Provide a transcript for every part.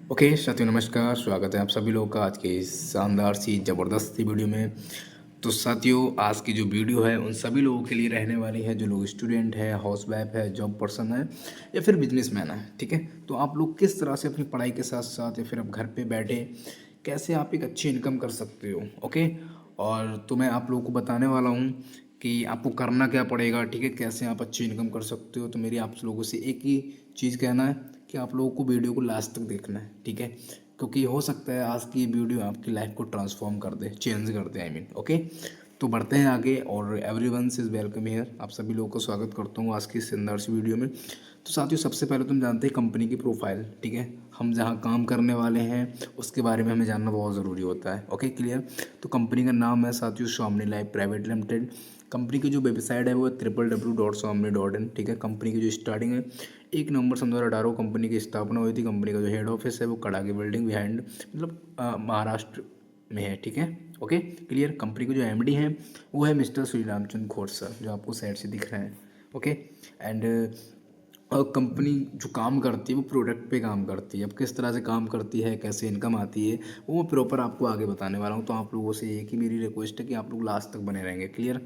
Okay साथियों, नमस्कार। स्वागत है आप सभी लोगों का आज के इस शानदार सी ज़बरदस्त सी वीडियो में। तो साथियों, आज की जो वीडियो है उन सभी लोगों के लिए रहने वाली है जो लोग स्टूडेंट है, हाउस वाइफ है, जॉब पर्सन है या फिर बिजनेसमैन है। ठीक है, तो आप लोग किस तरह से अपनी पढ़ाई के साथ साथ या फिर अब घर पे बैठे कैसे आप एक अच्छी इनकम कर सकते हो। ओके, और तो मैं आप लोगों को बताने वाला हूँ कि आपको करना क्या पड़ेगा। ठीक है, कैसे आप अच्छी इनकम कर सकते हो। तो मेरी आप लोगों से एक ही चीज़ कहना है कि आप लोगों को वीडियो को लास्ट तक देखना है। ठीक है, क्योंकि हो सकता है आज की वीडियो आपकी लाइफ को ट्रांसफॉर्म कर दे, चेंज कर दे, आई मीन। ओके, तो बढ़ते हैं आगे। और एवरीवन इज़ वेलकम हियर। आप सभी लोगों का स्वागत करता हूँ आज की इस शानदार सी वीडियो में। तो साथियों, सबसे पहले तुम जानते हैं कंपनी की प्रोफाइल। ठीक है, हम जहाँ काम करने वाले हैं उसके बारे में हमें जानना बहुत ज़रूरी होता है। Okay, clear. तो कंपनी का नाम है साथियों स्वामनी लाइफ प्राइवेट लिमिटेड। कंपनी की जो वेबसाइट है वो है www.swamny.in। ठीक है, कंपनी की जो स्टार्टिंग है 1 नवंबर सन 2018 को कंपनी की स्थापना हुई थी। कंपनी का जो हेड ऑफिस है वो कड़ाके बिल्डिंग बिहाइंड, मतलब महाराष्ट्र में है। ठीक है, ओके, क्लियर। कंपनी के जो एमडी हैं वो है मिस्टर श्री रामचंद्र खोडसर, जो आपको साइड से दिख रहे हैं। ओके, एंड और कंपनी जो काम करती है वो प्रोडक्ट पे काम करती है। अब किस तरह से काम करती है, कैसे इनकम आती है, वो मैं प्रॉपर आपको आगे बताने वाला हूँ। तो आप लोगों से एक ही मेरी रिक्वेस्ट है कि आप लोग लास्ट तक बने रहेंगे। क्लियर।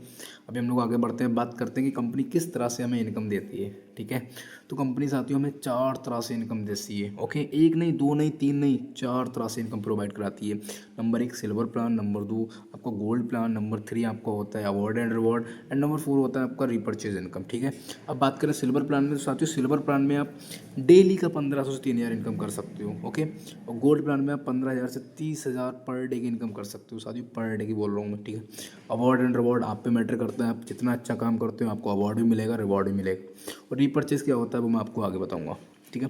अभी हम लोग आगे बढ़ते हैं, बात करते हैं कि कंपनी किस तरह से हमें इनकम देती है। ठीक है, तो कंपनी साथियों हमें 4 तरह से इनकम देती है। ओके, एक नहीं, दो नहीं, तीन नहीं, 4 तरह से इनकम प्रोवाइड कराती है। नंबर 1 सिल्वर प्लान, नंबर 2 आपका गोल्ड प्लान, नंबर 3 आपका होता है award and reward, and number 4 होता है आपका रिपर्चेज इनकम। ठीक है, अब बात करें सिल्वर प्लान में, तो साथियों सिल्वर प्लान में आप डेली का 1500 से 3000 इनकम कर सकते हो। ओके, और गोल्ड प्लान में आप 15000 से 30000 पर डे की इनकम कर सकते हो। साथियों पर डे की बोल रहा हूँ मैं। ठीक है, अवार्ड एंड रिवॉर्ड आप पे मैटर करता है। आप जितना अच्छा काम करते हो आपको अवार्ड भी मिलेगा, रिवॉर्ड भी मिलेगा। और रीपर्चेज क्या होता है वो मैं आपको आगे बताऊंगा। ठीक है,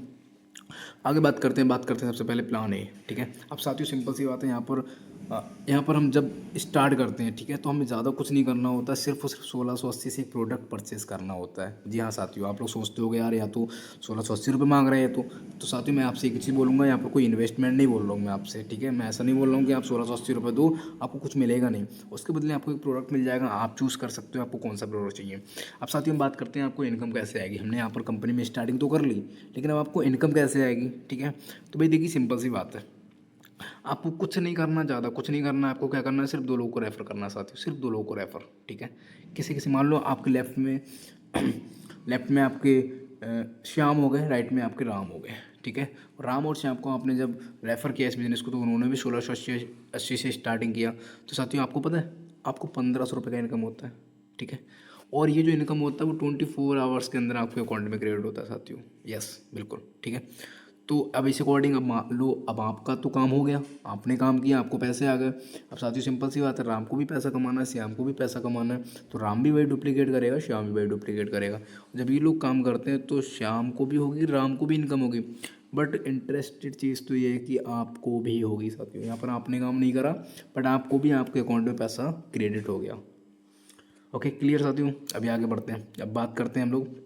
आगे बात करते हैं सबसे पहले प्लान ए। ठीक है, अब साथियों सिंपल सी बात है, यहाँ पर हम जब स्टार्ट करते हैं, ठीक है, तो हमें ज़्यादा कुछ नहीं करना होता है। सिर्फ और सिर्फ 1680 से एक प्रोडक्ट परचेस करना होता है। जी हाँ साथियों, आप लोग सोचते हो यार या तो 1680 रुपये मांग रहे हैं तो साथियों मैं आपसे एक चीज़ बोलूँगा, यहाँ पर कोई इन्वेस्टमेंट नहीं बोल रहा हूँ मैं आपसे। ठीक है, मैं ऐसा नहीं बोल रहा हूँ कि आप 1680 रुपये दो, आपको कुछ मिलेगा नहीं। उसके बदले आपको एक प्रोडक्ट मिल जाएगा, आप चूज़ कर सकते हो आपको कौन सा प्रोडक्ट चाहिए। अब साथियों हम बात करते हैं आपको इनकम कैसे आएगी। हमने यहाँ पर कंपनी में स्टार्टिंग तो कर ली, लेकिन अब आपको इनकम कैसे आएगी। ठीक है, तो भाई देखिए सिंपल सी बात है, आपको कुछ नहीं करना, ज़्यादा कुछ नहीं करना है। आपको क्या करना है, सिर्फ 2 लोगों को रेफ़र करना है साथियों, सिर्फ 2 लोगों को रेफ़र। ठीक है, किसी किसी मान लो आपके लेफ्ट में लेफ्ट में आपके श्याम हो गए, राइट में आपके राम हो गए। ठीक है, राम और श्याम को आपने जब रेफ़र किया इस बिज़नेस को, तो उन्होंने भी 1680 से स्टार्टिंग किया। तो साथियों आपको पता है आपको 1500 रुपये का इनकम होता है। ठीक है, और ये जो इनकम होता है वो 24 आवर्स के अंदर आपके अकाउंट में क्रेडिट होता है साथियों। यस, बिल्कुल। ठीक है, तो अब इस अकॉर्डिंग अब मान लो अब आपका तो काम हो गया, आपने काम किया, आपको पैसे आ गए। अब साथियों सिंपल सी बात है, राम को भी पैसा कमाना है, श्याम को भी पैसा कमाना है। तो राम भी वही डुप्लीकेट करेगा, श्याम भी वही डुप्लीकेट करेगा। जब ये लोग काम करते हैं तो श्याम को भी होगी, राम को भी इनकम होगी। बट इंटरेस्टेड चीज़ तो ये है कि आपको भी होगी साथियों। यहाँ पर आपने काम नहीं करा, बट आपको भी आपके अकाउंट में पैसा क्रेडिट हो गया। ओके, क्लियर साथियों। अभी आगे बढ़ते हैं, अब बात करते हैं हम लोग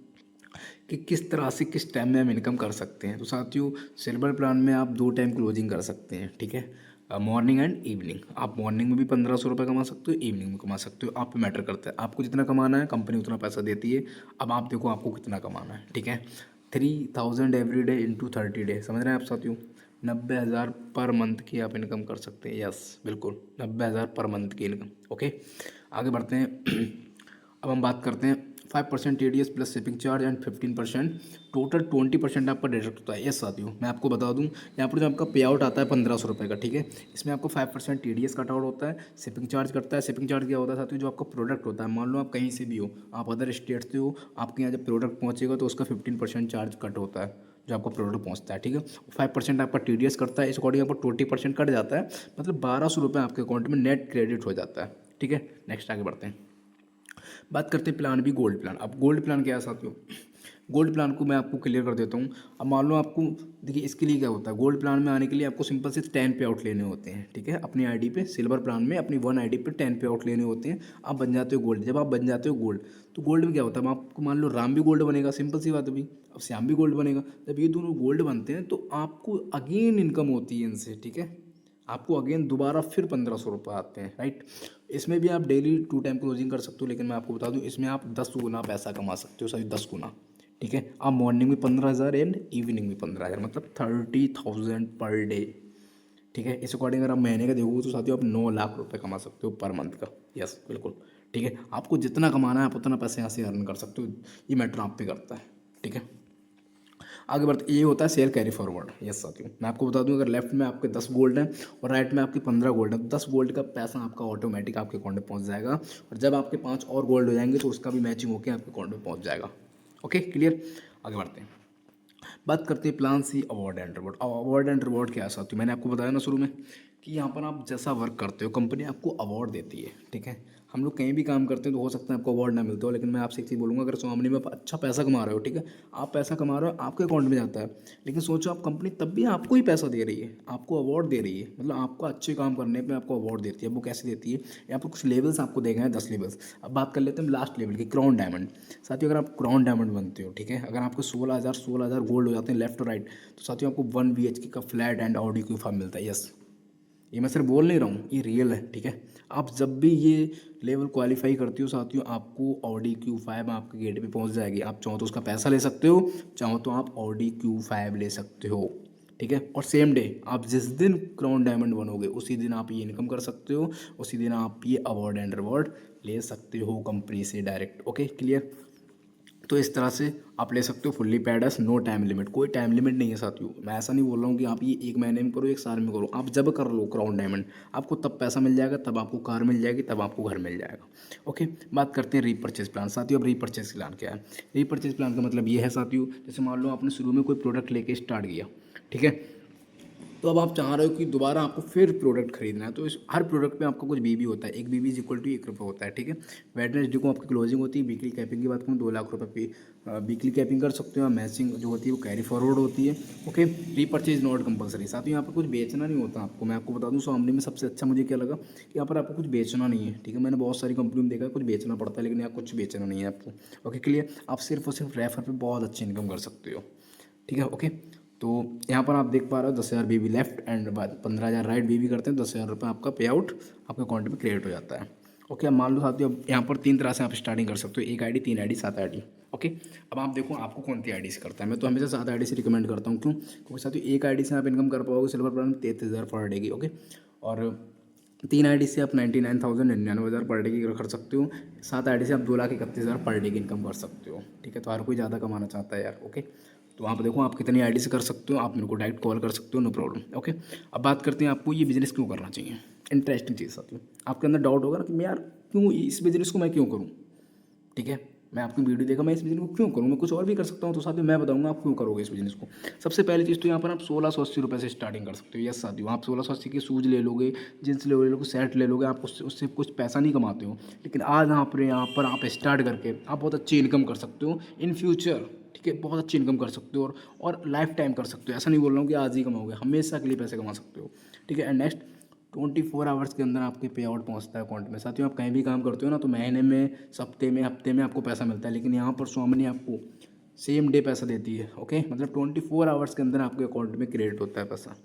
कि किस तरह से किस टाइम में हम इनकम कर सकते हैं। तो साथियों सिल्वर प्लान में आप 2 टाइम क्लोजिंग कर सकते हैं। ठीक है, मॉर्निंग एंड इवनिंग। आप मॉर्निंग में भी 1500 रुपये कमा सकते हो, इवनिंग में कमा सकते हो। आप पे मैटर करता है, आपको जितना कमाना है कंपनी उतना पैसा देती है। अब आप देखो आपको कितना कमाना है। ठीक है, 3000 एवरी डे इंटू 30 डे, समझ रहे हैं आप साथियों। 90,000 पर मंथ की आप इनकम कर सकते हैं। यस, बिल्कुल 90,000 पर मंथ की इनकम। ओके, आगे बढ़ते हैं। अब हम बात करते हैं 5% TDS plus shipping charge and 15%, total 20% आपका डिडक्ट होता है। यस साथियों, मैं आपको बता दूं, यहाँ पर जो आपका पे आउट आता है 1500 रुपये का। ठीक है, इसमें आपको 5% TDS कट आउट होता है, शिपिंग चार्ज कटता है। शिपिंग चार्ज क्या होता है साथियों, जो आपका प्रोडक्ट होता है, मान लो आप कहीं से भी हो, आप अदर स्टेट से हो, आपके यहाँ जब प्रोडक्ट पहुँचेगा तो उसका 15% चार्ज कट होता है जो आपका प्रोडक्ट पहुँचता है। ठीक है, 5% आपका TDS कटता है, इस अकॉर्डिंग आपको 20% कट जाता है, मतलब 1200 रुपये आपके अकाउंट में नेट क्रेडिट हो जाता है। ठीक है, नेक्स्ट आगे बढ़ते हैं, बात करते हैं प्लान भी, गोल्ड प्लान। अब गोल्ड प्लान क्या है साथियों, गोल्ड प्लान को मैं आपको क्लियर कर देता हूँ। अब मान लो आपको, देखिए इसके लिए क्या होता है, गोल्ड प्लान में आने के लिए आपको सिंपल से 10 पे आउट लेने होते हैं। ठीक है, अपनी आईडी पे, सिल्वर प्लान में अपनी 1 आईडी पे 10 पे आउट लेने होते हैं। आप बन जाते हो गोल्ड। जब आप बन जाते हो गोल्ड, तो गोल्ड में क्या होता है, आपको मान लो राम भी गोल्ड बनेगा, सिंपल सी बात है भाई, अब श्याम भी गोल्ड बनेगा। जब ये दोनों गोल्ड बनते हैं तो आपको अगेन इनकम होती है इनसे। ठीक है, आपको अगेन दोबारा फिर 1500 रुपये आते हैं, राइट। इसमें भी आप डेली 2 टाइम क्लोजिंग कर सकते हो, लेकिन मैं आपको बता दूं इसमें आप 10 गुना पैसा कमा सकते हो, सॉरी 10 गुना। ठीक है। आप मॉर्निंग में 15,000 एंड इवनिंग में 15,000, मतलब 30,000 पर डे, ठीक है। इस अकॉर्डिंग अगर आप महीने का देखोगे तो साथियों आप 9 लाख रुपए कमा सकते हो पर मंथ का। यस बिल्कुल, ठीक है। आपको जितना कमाना है आप उतना पैसे यहाँ से अर्न कर सकते हो, ये मैटर आप पे करता है, ठीक है। आगे बढ़ते, ये होता है शेयर कैरी फॉरवर्ड। यस साथियों, मैं आपको बता दूं, अगर लेफ्ट में आपके 10 गोल्ड हैं और राइट में आपके 15 गोल्ड है, तो 10 गोल्ड का पैसा आपका ऑटोमेटिक आपके अकाउंट में पहुंच जाएगा, और जब आपके 5 और गोल्ड हो जाएंगे तो उसका भी मैचिंग होकर आपके अकाउंट में पहुंच जाएगा। Okay clear. आगे बढ़ते हैं, बात करते हैं plan C award and reward. अब अवार्ड एंड रिवॉर्ड क्या है साथियों, मैंने आपको बताया ना शुरू में कि यहाँ पर आप जैसा वर्क करते हो कंपनी आपको अवार्ड देती है, ठीक है। हम लोग कहीं भी काम करते हैं तो हो सकता है आपको अवार्ड ना मिलता हो, लेकिन मैं आपसे एक चीज़ बोलूँगा, अगर स्वामी में आप अच्छा पैसा कमा रहे हो, ठीक है, आप पैसा कमा रहे हो आपके अकाउंट में जाता है, लेकिन सोचो आप कंपनी तब भी आपको ही पैसा दे रही है, आपको अवार्ड दे रही है, मतलब आपको अच्छे काम करने पे आपको अवार्ड देती है। वो कैसे देती है, यहाँ पर कुछ लेवल्स आपको देखे हैं, 10 लेवल्स। अब बात कर लेते हैं लास्ट लेवल की, क्राउन डायमंड। साथियों अगर आप क्राउन डायमंड बनते हो, ठीक है, अगर आपको 16,000 गोल्ड हो जाते हैं लेफ्ट और राइट, तो साथियों आपको 1 BHK का फ्लैट एंड ऑडी क्यू मिलता है। यस, ये मैं सिर्फ बोल नहीं रहा हूँ, ये रियल है, ठीक है। आप जब भी ये लेवल क्वालिफाई करती हो साथियों, आपको ऑडी Q5 आपके गेट पे पहुँच जाएगी। आप चाहो तो उसका पैसा ले सकते हो, चाहो तो आप ऑडी Q5 ले सकते हो, ठीक है। और सेम डे आप जिस दिन क्राउन डायमंड बनोगे उसी दिन आप ये इनकम कर सकते हो, उसी दिन आप ये अवार्ड एंड रिवॉर्ड ले सकते हो कंपनी से डायरेक्ट। Okay clear. तो इस तरह से आप ले सकते हो फुल्ली पेड एस, नो टाइम लिमिट, कोई टाइम लिमिट नहीं है साथियों। मैं ऐसा नहीं बोल रहा हूँ कि आप ये 1 महीने में करो, 1 साल में करो, आप जब कर लो क्राउन डायमंड, आपको तब पैसा मिल जाएगा, तब आपको कार मिल जाएगी, तब आपको घर मिल जाएगा। ओके, बात करते हैं रीपर्चेज प्लान। साथियों अब रीपर्चेज प्लान क्या है, रीपर्चेज प्लान का मतलब ये है साथियों, जैसे मान लो आपने शुरू में कोई प्रोडक्ट लेके स्टार्ट किया, ठीक है, तो अब आप चाह रहे हो कि दोबारा आपको फिर प्रोडक्ट खरीदना है, तो इस हर प्रोडक्ट पे आपका कुछ बीबी होता है, एक बीबी इज इक्वल टू 1 रुपये होता है, ठीक है। वेडनेसडे को आपकी क्लोजिंग होती है, वीकली कैपिंग की बात करूँ 2 लाख रुपये पे वीकली कैपिंग कर सकते हो, मैचिंग जो होती है वो कैरी फॉरवर्ड होती है। Okay, repurchase not compulsory. साथ ही यहाँ पर कुछ बेचना नहीं होता आपको। मैं आपको बता दूँ स्वामी में सबसे अच्छा मुझे क्या लगा कि यहाँ पर आपको कुछ बेचना नहीं है, ठीक है। मैंने बहुत सारी कंपनी में देखा कुछ बेचना पड़ता है, लेकिन यहाँ कुछ बेचना नहीं है आपको। Okay clear. आप सिर्फ और सिर्फ रेफर पर बहुत अच्छी इनकम कर सकते हो, ठीक है। ओके, तो यहाँ पर आप देख पा रहे हो 10,000 बीबी लेफ्ट एंड बाद 15,000 राइट बीबी करते हैं, 10,000 रुपये आपका पे आउट आपके अकाउंट में क्रिएट हो जाता है। ओके, अब मान लो साथियों अब यहाँ पर 3 तरह से आप स्टार्टिंग कर सकते हो, 1 आईडी, 3 आईडी, 7 आईडी। ओके, अब आप देखो आपको कौन सी आईडी से करता है। मैं तो हमेशा 7 आईडी से रिकमेंड करता हूँ, क्यों, क्योंकि साथियों 1 आईडी से आप इनकम कर पाओगे सिल्वर प्लान 33,000 पर डे की। ओके, और 3 आईडी से आप 99,000 99,000 पर डे की कर सकते हो। 7 आईडी से आप 2,31,000 पर डे की इनकम कर सकते हो, ठीक है। तो हर कोई ज़्यादा कमाना चाहता है यार। ओके, तो आप देखो आप कितनी आईडी से कर सकते हो, आप मेरे को डायरेक्ट कॉल कर सकते हो, नो प्रॉब्लम। ओके, अब बात करते हैं आपको ये बिजनेस क्यों करना चाहिए। इंटरेस्टिंग चीज़ साथियों, आपके अंदर डाउट होगा ना कि मैं यार क्यों इस बिजनेस को मैं क्यों करूँ, ठीक है। मैं आपकी वीडियो देखा, मैं इस बिजनेस को क्यों करूँ, मैं कुछ और भी कर सकता हूँ। तो साथियों मैं बताऊँगा आप क्यों करोगे इस बिजनेस को। सबसे पहली चीज़ तो यहाँ पर आप 1680 रुपये से स्टार्टिंग कर सकते हो। यस साथियों, आप 1680 के शूज़ ले लोगे, जींस ले लोगे, सेट ले लोगे, आप उससे कुछ पैसा नहीं कमाते हो, लेकिन आज यहाँ पर आप स्टार्ट करके आप बहुत अच्छी इनकम कर सकते हो इन फ्यूचर, ठीक है। बहुत अच्छी इनकम कर सकते हो और लाइफ टाइम कर सकते हो। ऐसा नहीं बोल रहा हूँ कि आज ही कमाओगे, हमेशा के लिए पैसे कमा सकते हो, ठीक है। एंड नेक्स्ट 24 आवर्स के अंदर आपके पे आउट पहुँचता है अकाउंट में। साथियों आप कहीं भी काम करते हो ना, तो महीने में, हफ्ते में आपको पैसा मिलता है, लेकिन यहाँ पर स्वामी आपको सेम डे पैसा देती है। ओके, मतलब 24 आवर्स के अंदर आपके अकाउंट में क्रेडिट होता है पैसा,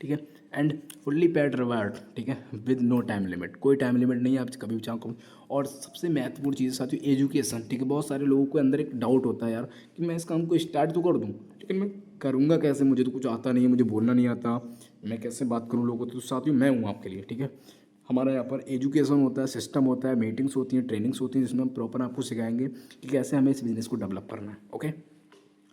ठीक है। एंड फुल्ली पेड रिवार्ड, ठीक है, विद नो टाइम लिमिट, कोई टाइम लिमिट नहीं है, आप कभी भी चाहो कभी। और सबसे महत्वपूर्ण चीज़ साथियों एजुकेशन, ठीक है। बहुत सारे लोगों के अंदर एक डाउट होता है यार कि मैं इस काम को स्टार्ट तो कर दूँ, लेकिन मैं करूँगा कैसे, मुझे तो कुछ आता नहीं है, मुझे बोलना नहीं आता, मैं कैसे बात करूँ लोगों को। तो साथियों मैं हूँ आपके लिए, ठीक है। हमारा यहाँ पर एजुकेशन होता है, सिस्टम होता है, मीटिंग्स होती हैं, ट्रेनिंग्स होती हैं, जिसमें हम प्रॉपर आपको सिखाएंगे कि कैसे हमें इस बिज़नेस को डेवलप करना है। ओके,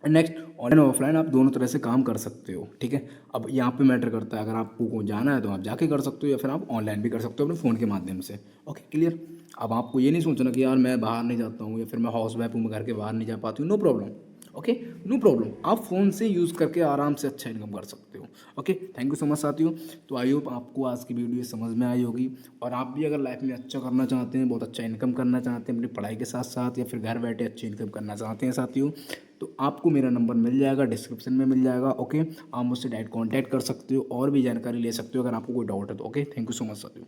नेक्स्ट ऑनलाइन और ऑफलाइन आप दोनों तरह से काम कर सकते हो, ठीक है। अब यहाँ पे मैटर करता है, अगर आपको को जाना है तो आप जाके कर सकते हो, या फिर आप ऑनलाइन भी कर सकते हो अपने फ़ोन के माध्यम से। Okay clear. अब आपको ये नहीं सोचना कि यार मैं बाहर नहीं जाता हूँ, या फिर मैं हाउस वाइफ हूँ, मैं घर के बाहर नहीं जा पाती हूँ, no problem. Okay, no problem, आप फ़ोन से यूज़ करके आराम से अच्छा इनकम कर सकते हो। Okay, thank you so much साथियों। तो आई होप आपको आज की वीडियो समझ में आई होगी, और आप भी अगर लाइफ में अच्छा करना चाहते हैं, बहुत अच्छा इनकम करना चाहते हैं अपनी पढ़ाई के साथ साथ, या फिर घर बैठे अच्छी इनकम करना चाहते हैं साथियों, तो आपको मेरा नंबर मिल जाएगा, डिस्क्रिप्शन में मिल जाएगा। ओके, आप मुझसे डायरेक्ट कॉन्टैक्ट कर सकते हो और भी जानकारी ले सकते हो अगर आपको कोई डाउट है तो। Okay, thank you so much साथियों।